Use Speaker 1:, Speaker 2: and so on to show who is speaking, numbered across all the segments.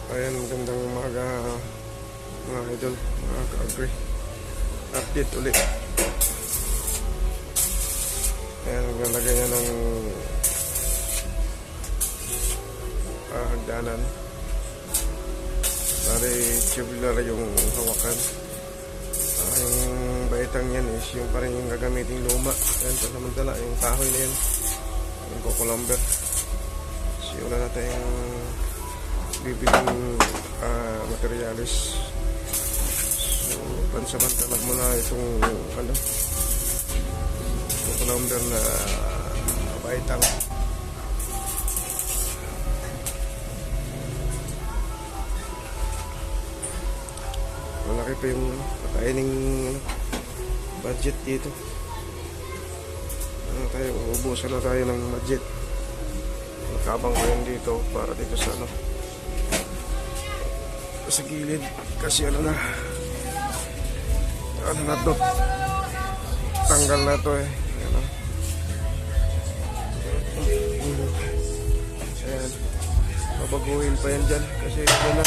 Speaker 1: Ayan, magandang umaga mga idol, mga ka-agri. Update ulit. Ayan, naglalagay niya ng hagdanan. Bali, tubular yung hawakan. Yung baitang yan is yung parang yung gagamiting luma. Ayan, samantala yung kahoy na yan, yung kukulamber. Siula natin yung bibiling materialis. So pansamantala muna itong kukulamber na baitang. Malaki pa yung nakaining budget dito. Tayo, ubusan na tayo ng budget. Nakabang ko yan dito para dito sa sa gilid kasi ano na to, tanggal na to eh. Ayan, babaguhin pa yan dyan kasi ito na,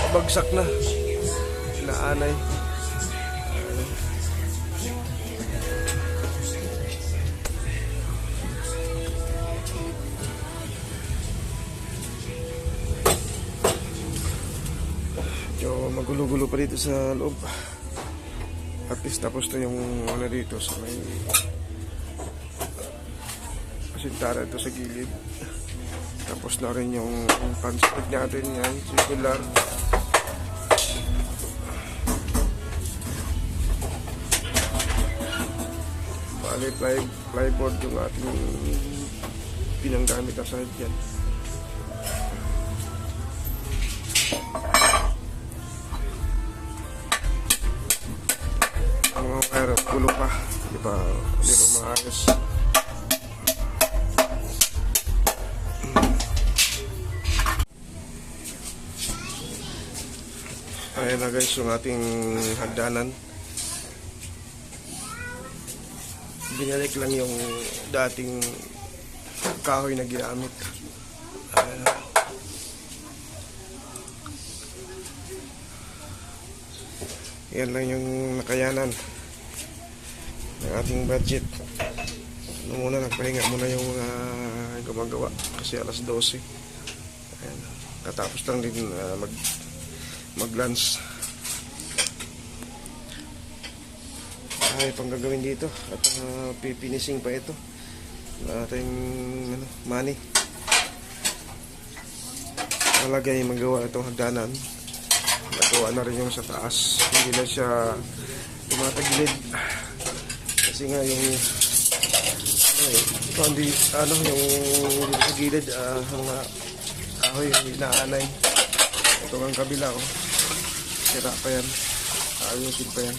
Speaker 1: babagsak na, naanay. So magulo-gulo pa dito sa loob. At least tapos na yung ano dito sa may asintara ito sa gilid. Tapos na rin yung panstig natin yan, circular. Bali plyboard yung ating pinanggamit na side yan. Pero pulo pa, di pa maayos. Ayan na guys yung ating hagdanan. Binalik lang yung dating kahoy na ginamit. Yan lang yung nakayanan ng ating budget. Muna nagpahinga muna yung gumagawa kasi alas 12. Ayan. Katapos lang din mag-lunch. Ay pang gagawin dito at pipinising pa ito na ating money. Malagay magawa itong hagdanan. Nagawa na rin yung sa taas, hindi na siya tumatagilid kasi nga yung yung dito sa gilid mga kahoy inaanay. Ito ang kabila sira pa yan, ayusin pa yan.